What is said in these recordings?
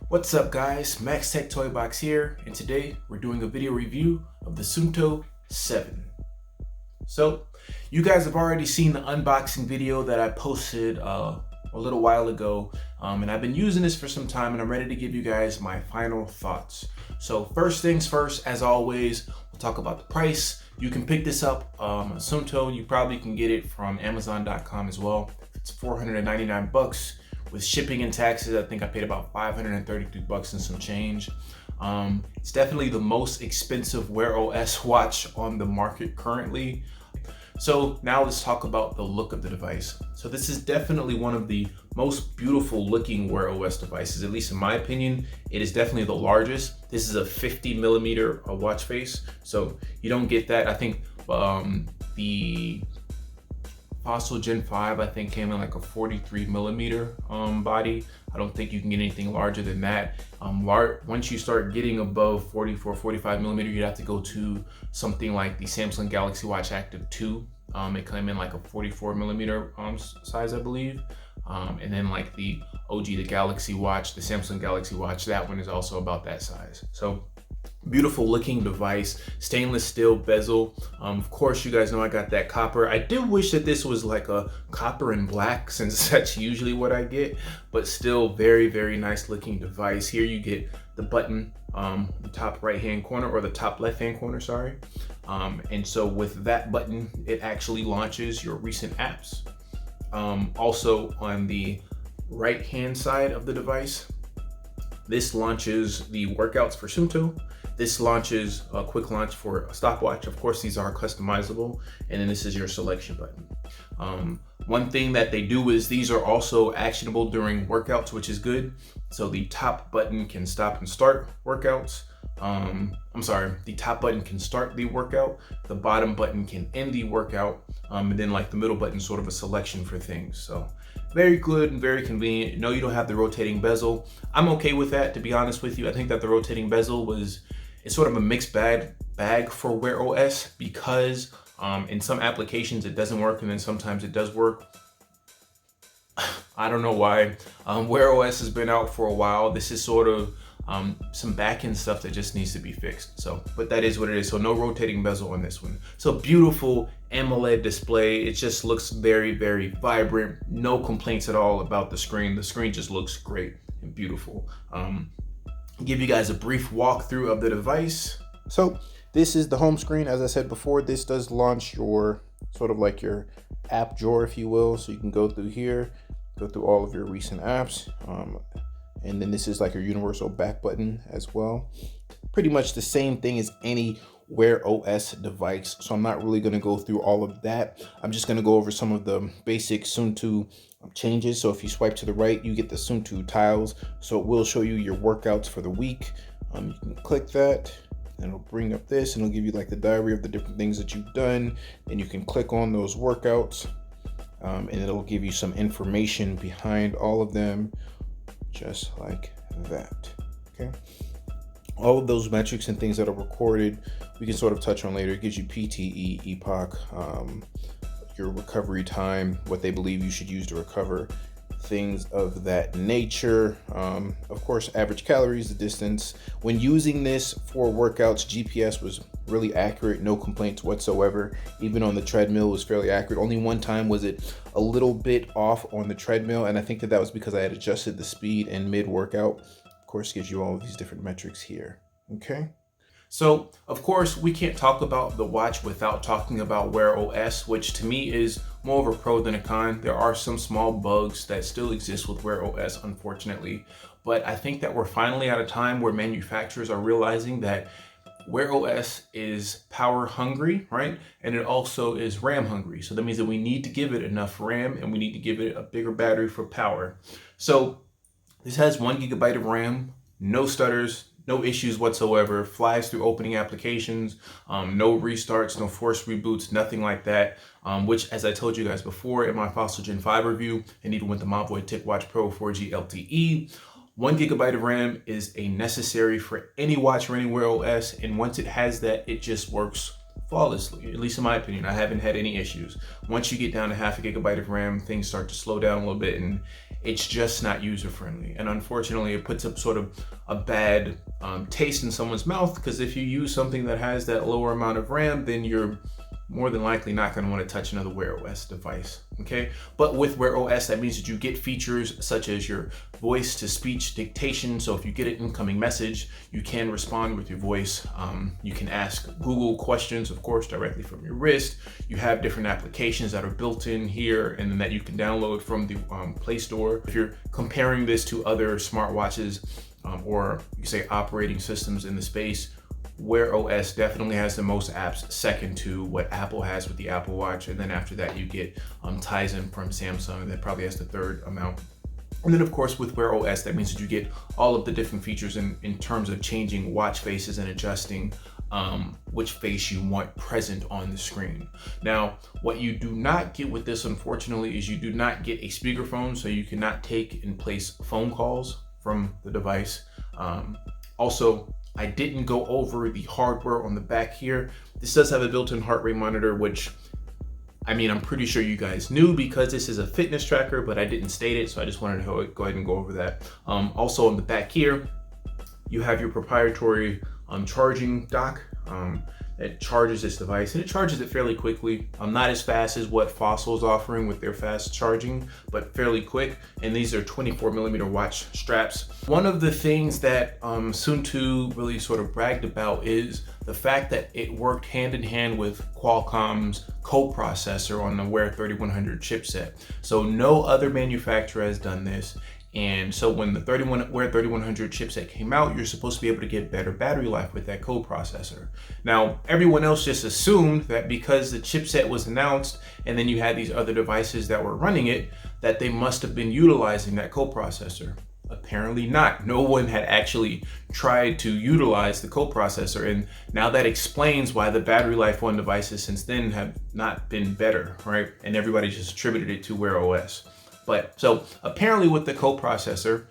What's up guys, Max Tech Toy Box here, and today we're doing a video review of the Suunto 7. So, you guys have already seen the unboxing video that I posted a little while ago, and I've been using this for some time and I'm ready to give you guys my final thoughts. So first things first, as always, we'll talk about the price. You can pick this up on Suunto. You probably can get it from Amazon.com as well. It's 499 bucks. With shipping and taxes, I think I paid about 532 bucks and some change. It's definitely the most expensive Wear OS watch on the market currently. So now let's talk about the look of the device. So this is definitely one of the most beautiful looking Wear OS devices, at least in my opinion. It is definitely the largest. This is a 50 millimeter watch face. So you don't get that. I think the Fossil Gen 5, I think, came in like a 43 millimeter body. I don't think you can get anything larger than that. Once you start getting above 44, 45 millimeter, you'd have to go to something like the Samsung Galaxy Watch Active 2. It came in like a 44 millimeter size, I believe. And then like the OG, the Galaxy Watch, the Samsung Galaxy Watch, that one is also about that size. So beautiful looking device, stainless steel bezel. Of course, you guys know I got that copper. I do wish that this was like a copper and black, since that's usually what I get, but still very, very nice looking device. Here you get the button, the top right hand corner, or the top left hand corner, sorry. And so with that button, it actually launches your recent apps. Also on the right hand side of the device, this launches the workouts for Suunto. This launches a quick launch for a stopwatch. Of course, these are customizable. And then this is your selection button. One thing that they do is these are also actionable during workouts, which is good. So the top button can stop and start workouts. The top button can start the workout. The bottom button can end the workout. And then like the middle button is sort of a selection for things. So very good and very convenient. No, you don't have the rotating bezel. I'm okay with that, to be honest with you. I think that the rotating bezel it's sort of a mixed bag for Wear OS, because in some applications it doesn't work and then sometimes it does work. I don't know why. Wear OS has been out for a while. This is sort of some back-end stuff that just needs to be fixed. So, but that is what it is. So no rotating bezel on this one. So beautiful AMOLED display. It just looks very, very vibrant. No complaints at all about the screen. The screen just looks great and beautiful. Give you guys a brief walkthrough of the device. So this is the home screen. As I said before, this does launch your sort of like your app drawer, if you will. So you can go through here, go through all of your recent apps. And then this is like your universal back button as well. Pretty much the same thing as any Wear OS device. So I'm not really going to go through all of that. I'm just going to go over some of the basic Suunto changes. So if you swipe to the right, you get the Suunto tiles. So it will show you your workouts for the week. You can click that and it'll bring up this and it'll give you like the diary of the different things that you've done. And you can click on those workouts and it'll give you some information behind all of them, just like that. Okay. All of those metrics and things that are recorded, we can sort of touch on later. It gives you PTE, epoch, your recovery time, what they believe you should use to recover, things of that nature. Of course, average calories, the distance. When using this for workouts, GPS was really accurate, no complaints whatsoever. Even on the treadmill, it was fairly accurate. Only one time was it a little bit off on the treadmill, and I think that was because I had adjusted the speed in mid-workout. Of course, gives you all of these different metrics here. Okay. So, of course, we can't talk about the watch without talking about Wear OS, which to me is more of a pro than a con. There are some small bugs that still exist with Wear OS, unfortunately. But I think that we're finally at a time where manufacturers are realizing that Wear OS is power hungry, right? And it also is RAM hungry. So that means that we need to give it enough RAM and we need to give it a bigger battery for power. So this has 1 GB of RAM, no stutters, no issues whatsoever, flies through opening applications, no restarts, no forced reboots, nothing like that, which, as I told you guys before in my Fossil Gen 5 review, and even with the Mavoy TicWatch Pro 4G LTE, 1 GB of RAM is a necessary for any watch running Wear OS, and once it has that, it just works flawlessly, at least in my opinion. I haven't had any issues. Once you get down to half a gigabyte of RAM, things start to slow down a little bit, and it's just not user friendly. And unfortunately, it puts up sort of a bad taste in someone's mouth, because if you use something that has that lower amount of RAM, then you're more than likely not going to want to touch another Wear OS device. Okay, but with Wear OS, that means that you get features such as your voice to speech dictation. So if you get an incoming message, you can respond with your voice. You can ask Google questions, of course, directly from your wrist. You have different applications that are built in here and then that you can download from the Play Store. If you're comparing this to other smartwatches or you say operating systems in the space, Wear OS definitely has the most apps, second to what Apple has with the Apple Watch. And then after that, you get Tizen from Samsung that probably has the third amount. And then of course with Wear OS, that means that you get all of the different features in terms of changing watch faces and adjusting which face you want present on the screen. Now, what you do not get with this, unfortunately, is you do not get a speakerphone, so you cannot take and place phone calls from the device. Also, I didn't go over the hardware on the back here. This does have a built-in heart rate monitor, which, I mean, I'm pretty sure you guys knew because this is a fitness tracker, but I didn't state it, so I just wanted to go ahead and go over that. Also on the back here, you have your proprietary charging dock that charges this device, and it charges it fairly quickly. Not as fast as what Fossil is offering with their fast charging, but fairly quick. And these are 24mm watch straps. One of the things that Suunto really sort of bragged about is the fact that it worked hand in hand with Qualcomm's coprocessor on the Wear 3100 chipset. So no other manufacturer has done this. And so when the Wear 3100 chipset came out, you're supposed to be able to get better battery life with that coprocessor. Now, everyone else just assumed that because the chipset was announced and then you had these other devices that were running it, that they must have been utilizing that coprocessor. Apparently not. No one had actually tried to utilize the coprocessor, and now that explains why the battery life on devices since then have not been better, right? And everybody just attributed it to Wear OS. But so apparently with the coprocessor,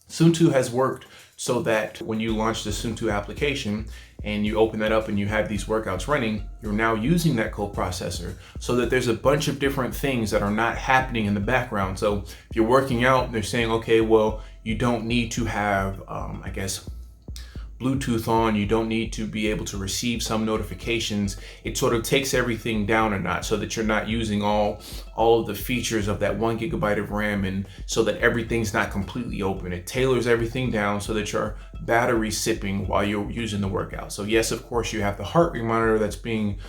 Suunto has worked so that when you launch the Suunto application and you open that up and you have these workouts running, you're now using that coprocessor so that there's a bunch of different things that are not happening in the background. So if you're working out, they're saying, okay, well, you don't need to have, I guess, Bluetooth on, you don't need to be able to receive some notifications. It sort of takes everything down a notch so that you're not using all of the features of that 1 GB of RAM, and so that everything's not completely open. It tailors everything down so that your battery's sipping while you're using the workout. So yes, of course, you have the heart rate monitor that's being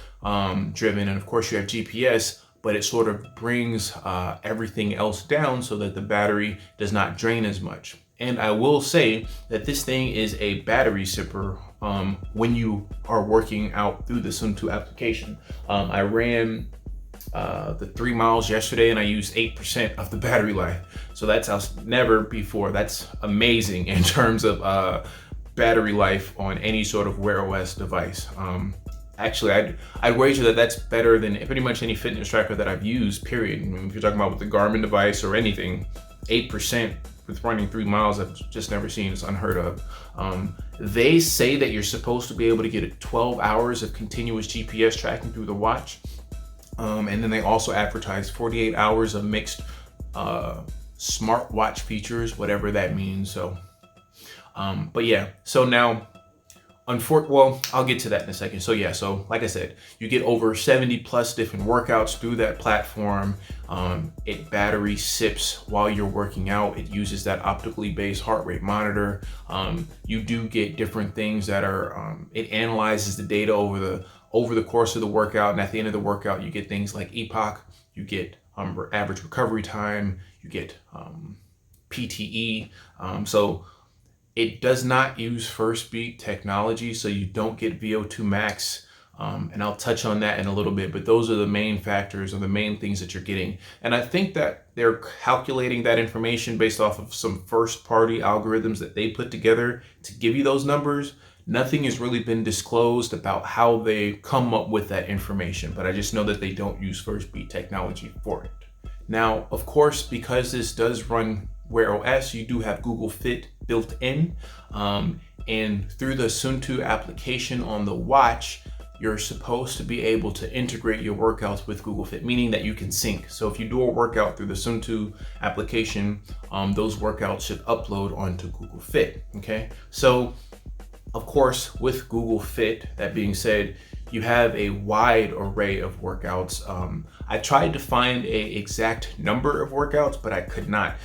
driven, and of course you have GPS, but it sort of brings everything else down so that the battery does not drain as much. And I will say that this thing is a battery sipper when you are working out through the Suunto application. I ran the 3 miles yesterday and I used 8% of the battery life. So that's never before. That's amazing in terms of battery life on any sort of Wear OS device. Actually, I'd wager that that's better than pretty much any fitness tracker that I've used, period. I mean, if you're talking about with the Garmin device or anything, 8% with running 3 miles, I've just never seen. It's unheard of. They say that you're supposed to be able to get 12 hours of continuous GPS tracking through the watch. And then they also advertise 48 hours of mixed smartwatch features, whatever that means. So, but yeah, so now, well, I'll get to that in a second. So yeah, so like I said, you get over 70 plus different workouts through that platform. It battery sips while you're working out. It uses that optically based heart rate monitor. You do get different things that are, it analyzes the data over the course of the workout. And at the end of the workout, you get things like epoch, you get average recovery time, you get PTE. So it does not use first beat technology, so you don't get VO2 max. And I'll touch on that in a little bit, but those are the main factors or the main things that you're getting. And I think that they're calculating that information based off of some first party algorithms that they put together to give you those numbers. Nothing has really been disclosed about how they come up with that information, but I just know that they don't use first beat technology for it. Now, of course, because this does run Wear OS, you do have Google Fit built in, and through the Suunto application on the watch, you're supposed to be able to integrate your workouts with Google Fit, meaning that you can sync. So if you do a workout through the Suunto application, those workouts should upload onto Google Fit, okay? So of course, with Google Fit, that being said, you have a wide array of workouts. I tried to find a exact number of workouts, but I could not.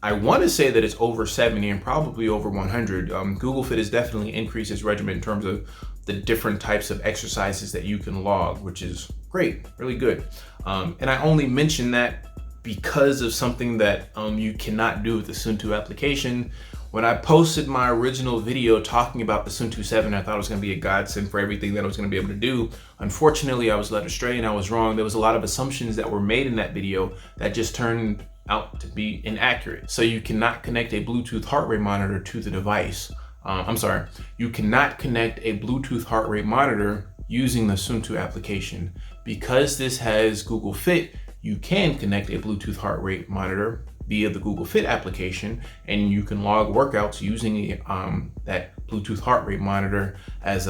I want to say that it's over 70 and probably over 100. Google Fit has definitely increased its regimen in terms of the different types of exercises that you can log, which is great, really good. And I only mention that because of something that you cannot do with the Suunto application. When I posted my original video talking about the Suunto 7, I thought it was going to be a godsend for everything that I was going to be able to do. Unfortunately, I was led astray and I was wrong. There was a lot of assumptions that were made in that video that just turned out to be inaccurate. So you cannot connect a Bluetooth heart rate monitor to the device. You cannot connect a Bluetooth heart rate monitor using the Suunto application. Because this has Google Fit, you can connect a Bluetooth heart rate monitor via the Google Fit application, and you can log workouts using that Bluetooth heart rate monitor as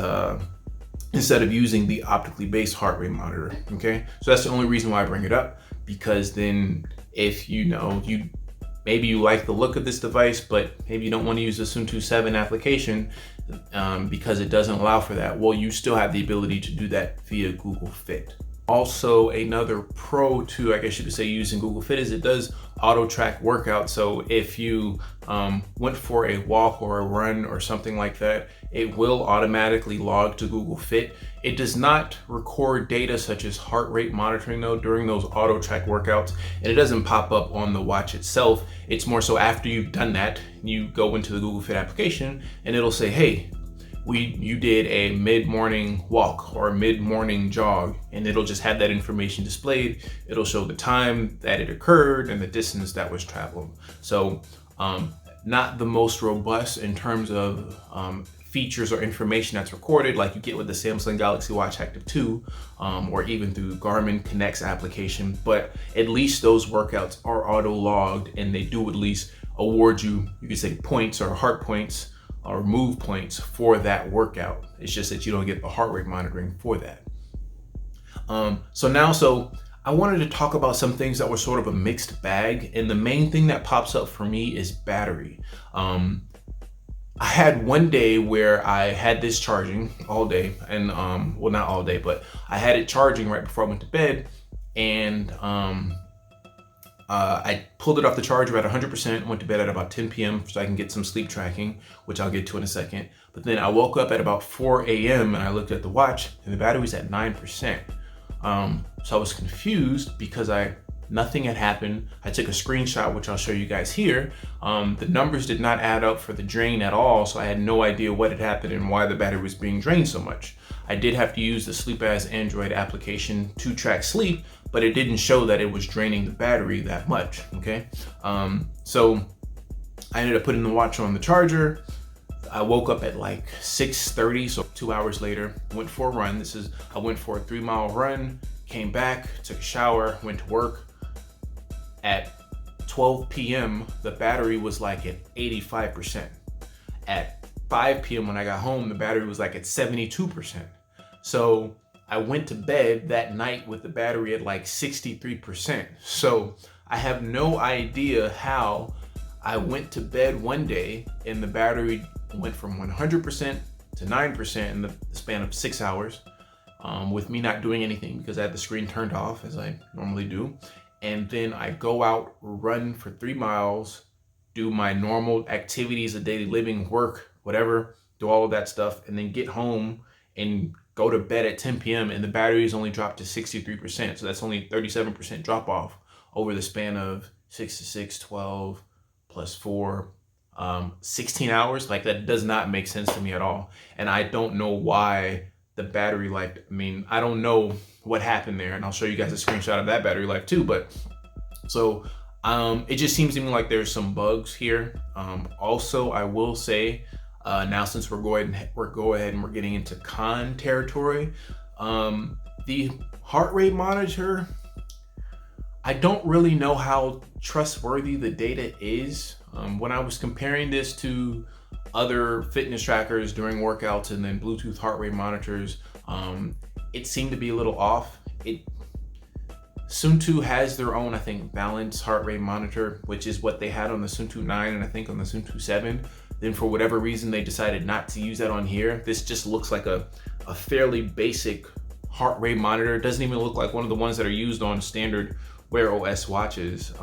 instead of using the optically based heart rate monitor. Okay, so that's the only reason why I bring it up, because then if maybe you like the look of this device, but maybe you don't want to use the Suunto 7 application because it doesn't allow for that, well, you still have the ability to do that via Google Fit. Also, another pro to, I guess you could say, using Google Fit is it does auto track workouts. So if you went for a walk or a run or something like that, it will automatically log to Google Fit. It does not record data such as heart rate monitoring though during those auto track workouts, and it doesn't pop up on the watch itself. It's more so after you've done that, you go into the Google Fit application and it'll say, hey, you did a mid-morning walk or a mid-morning jog, and it'll just have that information displayed. It'll show the time that it occurred and the distance that was traveled. So not the most robust in terms of features or information that's recorded like you get with the Samsung Galaxy Watch Active 2 or even through Garmin Connect's application, but at least those workouts are auto logged and they do at least award you could say points or heart points or move points for that workout. It's just that you don't get the heart rate monitoring for that. So I wanted to talk about some things that were sort of a mixed bag, and the main thing that pops up for me is battery. I had one day where I had this charging all day, and well, not all day, but I had it charging right before I went to bed, and I pulled it off the charger at 100%, went to bed at about 10 p.m. so I can get some sleep tracking, which I'll get to in a second. But then I woke up at about 4 a.m. and I looked at the watch and the battery was at 9%. So I was confused because nothing had happened. I took a screenshot, which I'll show you guys here. The numbers did not add up for the drain at all, so I had no idea what had happened and why the battery was being drained so much. I did have to use the Sleep As Android application to track sleep, but it didn't show that it was draining the battery that much, okay? So I ended up putting the watch on the charger. I woke up at like 6:30, so 2 hours later, went for a run. I went for a 3-mile run, came back, took a shower, went to work. At 12 p.m., the battery was like at 85%. At 5 p.m. when I got home, the battery was like at 72%. So I went to bed that night with the battery at like 63%. So I have no idea how I went to bed one day and the battery went from 100% to 9% in the span of 6 hours, with me not doing anything because I had the screen turned off as I normally do. And then I go out, run for 3 miles, do my normal activities of daily living, work, whatever, do all of that stuff, and then get home and go to bed at 10 p.m. and the battery is only dropped to 63%. So that's only 37% drop off over the span of 6 to 6, 12 plus 4, 16 hours. Like, that does not make sense to me at all. And I don't know why the battery life, I don't know what happened there, and I'll show you guys a screenshot of that battery life too. But so it just seems to me like there's some bugs here. Also, I will say now, since we're going ahead and we're getting into con territory, the heart rate monitor, I don't really know how trustworthy the data is. When I was comparing this to other fitness trackers during workouts and then Bluetooth heart rate monitors, it seemed to be a little off. Suunto has their own, I think, balanced heart rate monitor, which is what they had on the Suunto 9 and I think on the Suunto 7. Then for whatever reason, they decided not to use that on here. This just looks like a fairly basic heart rate monitor. It doesn't even look like one of the ones that are used on standard Wear OS watches.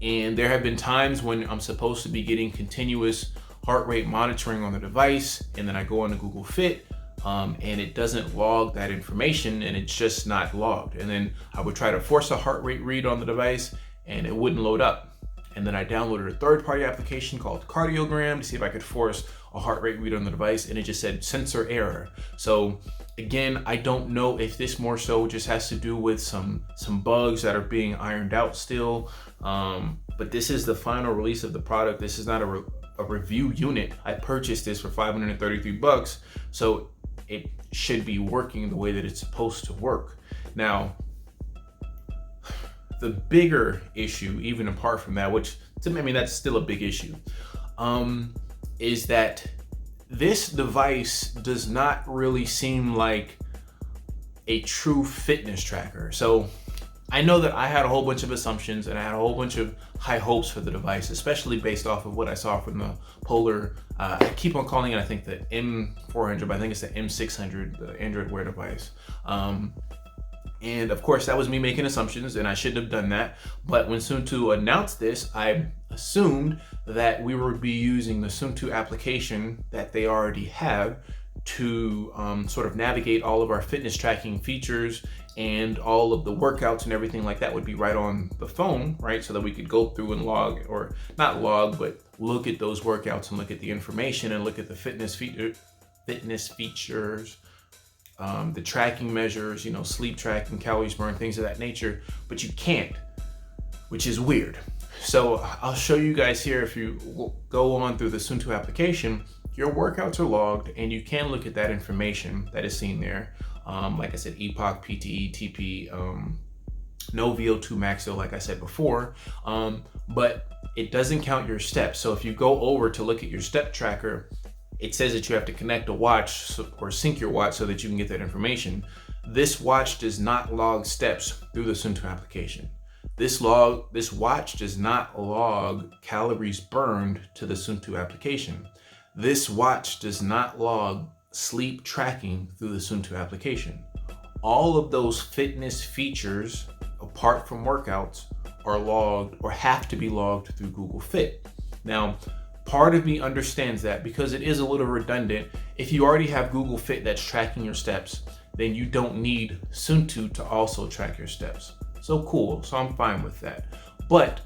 And there have been times when I'm supposed to be getting continuous heart rate monitoring on the device, and then I go on to Google Fit, and it doesn't log that information, and it's just not logged. And then I would try to force a heart rate read on the device, and it wouldn't load up. And then I downloaded a third-party application called Cardiogram to see if I could force a heart rate read on the device, and it just said sensor error. So again, I don't know if this more so just has to do with some bugs that are being ironed out still. But this is the final release of the product. This is not a review unit. I purchased this for $533, so it should be working the way that it's supposed to work. Now, the bigger issue, even apart from that, which to me, I mean, that's still a big issue, is that this device does not really seem like a true fitness tracker. So I know that I had a whole bunch of assumptions and I had a whole bunch of high hopes for the device, especially based off of what I saw from the Polar. I keep on calling it, I think, the M400, but I think it's the M600, the Android Wear device. And of course, that was me making assumptions, and I shouldn't have done that. But when Suunto announced this, I assumed that we would be using the Suunto application that they already have to sort of navigate all of our fitness tracking features, and all of the workouts and everything like that would be right on the phone, right? So that we could go through and log, or not log, but look at those workouts and look at the information and look at the fitness features, the tracking measures, sleep tracking, calories burned, things of that nature, but you can't, which is weird. So I'll show you guys here. If you go on through the Suunto application, your workouts are logged and you can look at that information that is seen there. Like I said, EPOC, PTE, TP, no VO2 max though, like I said before, but it doesn't count your steps. So if you go over to look at your step tracker, it says that you have to connect a watch or sync your watch so that you can get that information. This watch does not log steps through the Suunto application. This watch does not log calories burned to the Suunto application. This watch does not log sleep tracking through the Suunto application. All of those fitness features, apart from workouts, are logged or have to be logged through Google Fit. Now, part of me understands that because it is a little redundant. If you already have Google Fit that's tracking your steps, then you don't need Suunto to also track your steps. So cool, so I'm fine with that. But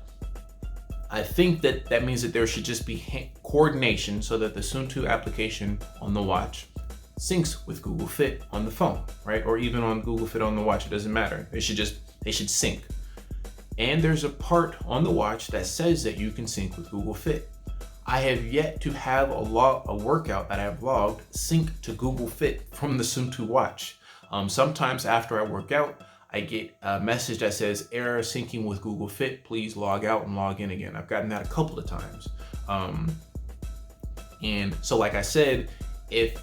I think that means that there should just be coordination so that the Suunto application on the watch syncs with Google Fit on the phone, right? Or even on Google Fit on the watch, it doesn't matter. They should sync. And there's a part on the watch that says that you can sync with Google Fit. I have yet to have a workout that I've logged sync to Google Fit from the Suunto watch. Sometimes after I work out, I get a message that says error syncing with Google Fit, please log out and log in again. I've gotten that a couple of times. And so like I said, if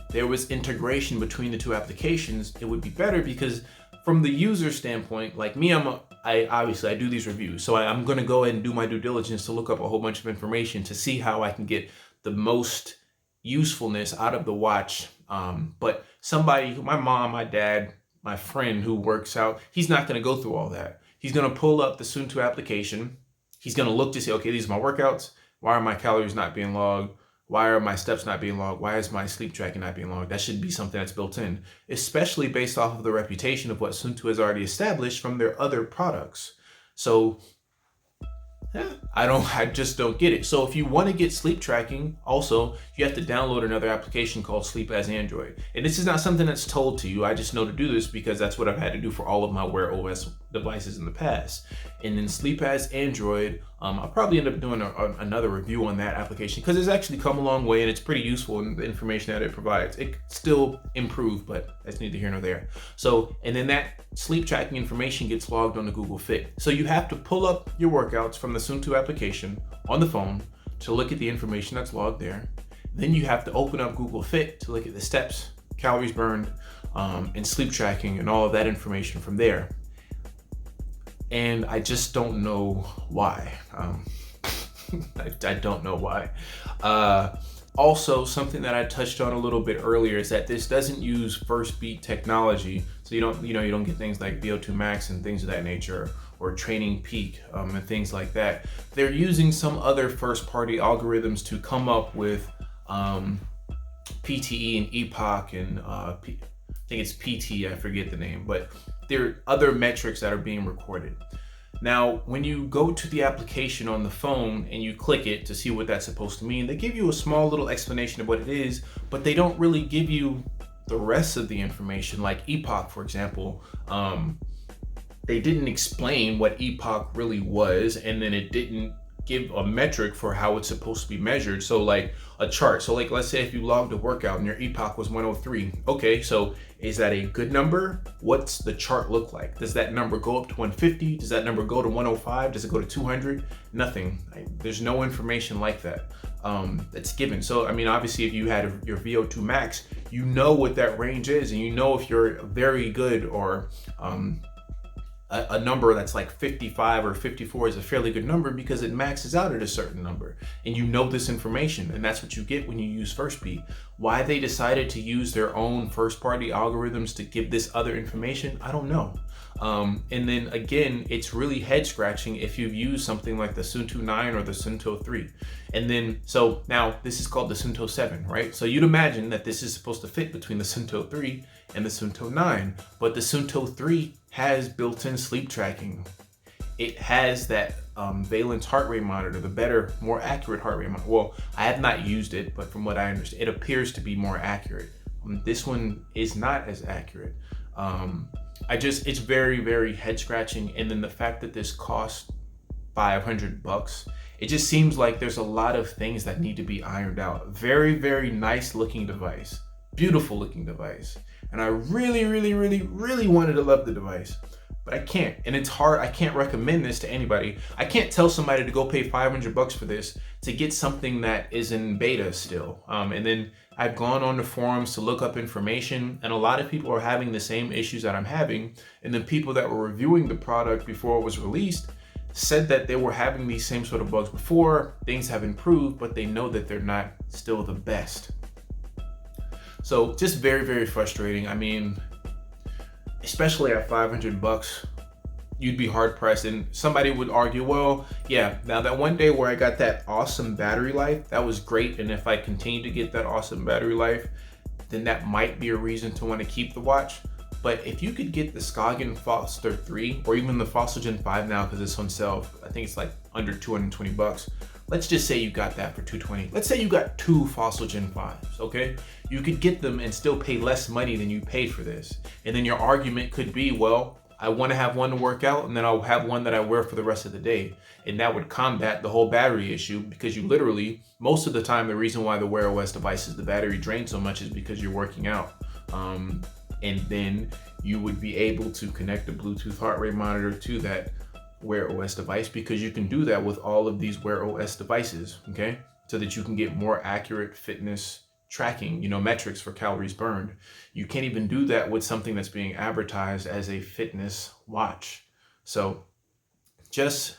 there was integration between the two applications, it would be better, because from the user standpoint, like me, I do these reviews. So I'm gonna go ahead and do my due diligence to look up a whole bunch of information to see how I can get the most usefulness out of the watch. But somebody, my mom, my dad, my friend who works out, he's not gonna go through all that. He's gonna pull up the Suunto application. He's gonna look to see, okay, these are my workouts. Why are my calories not being logged? Why are my steps not being logged? Why is my sleep tracking not being logged? That should be something that's built in, especially based off of the reputation of what Suunto has already established from their other products. So I just don't get it. So if you want to get sleep tracking, also, you have to download another application called Sleep as Android. And this is not something that's told to you. I just know to do this because that's what I've had to do for all of my Wear OS devices in the past. And then Sleep as Android, I'll probably end up doing another review on that application because it's actually come a long way and it's pretty useful in the information that it provides. It still improved, but that's neither here nor there. So, and then that sleep tracking information gets logged on the Google Fit. So you have to pull up your workouts from the Suunto application on the phone, to look at the information that's logged there. Then you have to open up Google Fit to look at the steps, calories burned, and sleep tracking and all of that information from there. And I just don't know why. I don't know why. Also, something that I touched on a little bit earlier is that this doesn't use first beat technology. So you don't get things like VO2 max and things of that nature, or training peak and things like that. They're using some other first party algorithms to come up with PTE and EPOC and I think it's PT, I forget the name, but there are other metrics that are being recorded. Now, when you go to the application on the phone and you click it to see what that's supposed to mean, they give you a small little explanation of what it is, but they don't really give you the rest of the information. Like EPOC, for example, they didn't explain what EPOC really was, and then it didn't give a metric for how it's supposed to be measured. So like a chart. So like, let's say if you logged a workout and your EPOC was 103. Okay, so is that a good number? What's the chart look like? Does that number go up to 150? Does that number go to 105? Does it go to 200? Nothing. There's no information like that that's given. So, I mean, obviously if you had your VO2 max, you know what that range is, and you know if you're very good or a number that's like 55 or 54 is a fairly good number because it maxes out at a certain number, and you know this information, and that's what you get when you use FirstBeat. Why they decided to use their own first party algorithms to give this other information, I don't know. And then again, it's really head scratching if you've used something like the Suunto 9 or the Suunto 3. And then, so now this is called the Suunto 7, right? So you'd imagine that this is supposed to fit between the Suunto 3 and the Suunto 9, but the Suunto 3 has built-in sleep tracking. It has that valence heart rate monitor, the better, more accurate heart rate monitor. Well, I have not used it, but from what I understand, it appears to be more accurate. This one is not as accurate. It's very, very head scratching. And then the fact that this costs $500, it just seems like there's a lot of things that need to be ironed out. Very, very nice looking device, beautiful looking device. And I really, really, really, really wanted to love the device, but I can't. And it's hard. I can't recommend this to anybody. I can't tell somebody to go pay $500 for this to get something that is in beta still. And then I've gone on the forums to look up information, and a lot of people are having the same issues that I'm having. And the people that were reviewing the product before it was released said that they were having these same sort of bugs before. Things have improved, but they know that they're not still the best. So just very, very frustrating. I mean, especially at $500, you'd be hard pressed. And somebody would argue, well, yeah, now that one day where I got that awesome battery life, that was great. And if I continue to get that awesome battery life, then that might be a reason to want to keep the watch. But if you could get the Skagen Foster 3 or even the Fossilgen 5 now, because it's on sale, I think it's like under $220. Let's just say you got that for $220. Let's say you got 2 Fossilgen 5s, okay? You could get them and still pay less money than you paid for this. And then your argument could be, well, I want to have one to work out, and then I'll have one that I wear for the rest of the day. And that would combat the whole battery issue, because you literally, most of the time, the reason why the Wear OS devices, the battery drains so much is because you're working out. And then you would be able to connect a Bluetooth heart rate monitor to that Wear OS device, because you can do that with all of these Wear OS devices, okay? So that you can get more accurate fitness tracking, metrics for calories burned. You can't even do that with something that's being advertised as a fitness watch. So just,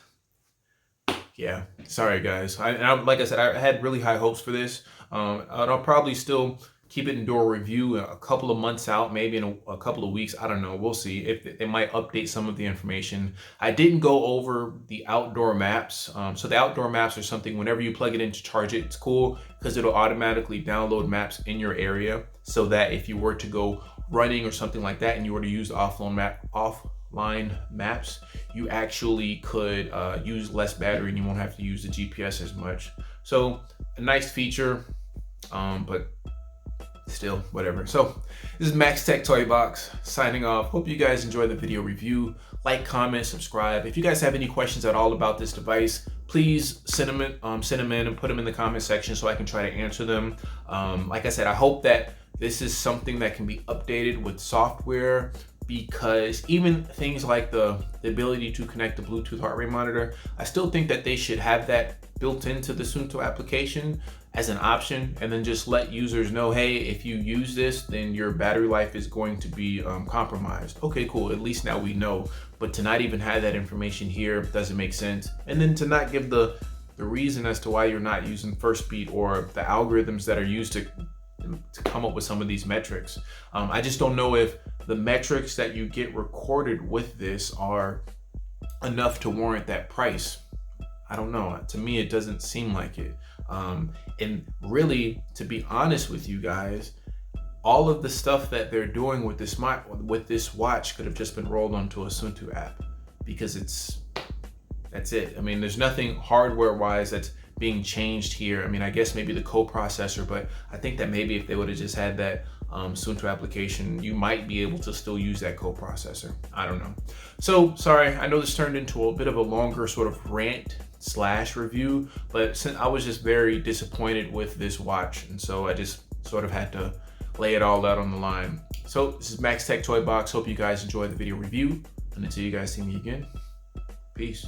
yeah, sorry guys. Like I said, I had really high hopes for this. And I'll probably still keep it in door review a couple of months out, maybe in a couple of weeks. I don't know. We'll see if they might update some of the information. I didn't go over the outdoor maps. So the outdoor maps are something, whenever you plug it in to charge it, it's cool because it'll automatically download maps in your area, so that if you were to go running or something like that and you were to use offline maps, you actually could use less battery and you won't have to use the GPS as much. So a nice feature, but still, whatever. So this is Max Tech Toy Box signing off. Hope you guys enjoy the video review. Like, comment, subscribe. If you guys have any questions at all about this device, please send them in and put them in the comment section so I can try to answer them. Like I said, I hope that this is something that can be updated with software, because even things like the ability to connect the Bluetooth heart rate monitor, I still think that they should have that built into the Suunto application as an option, and then just let users know, hey, if you use this, then your battery life is going to be compromised. Okay, cool, at least now we know. But to not even have that information here doesn't make sense. And then to not give the reason as to why you're not using first beat or the algorithms that are used to come up with some of these metrics. I just don't know if the metrics that you get recorded with this are enough to warrant that price. I don't know. To me, it doesn't seem like it. And really, to be honest with you guys, all of the stuff that they're doing with this watch could have just been rolled onto a Suunto app, because that's it. I mean, there's nothing hardware-wise that's being changed here. I mean, I guess maybe the coprocessor, but I think that maybe if they would have just had that Suunto application, you might be able to still use that coprocessor. I don't know. So sorry, I know this turned into a bit of a longer sort of rant / review, but since I was just very disappointed with this watch, and so I just sort of had to lay it all out on the line. So this is Max Tech Toy Box. Hope you guys enjoyed the video review, and until you guys see me again, peace.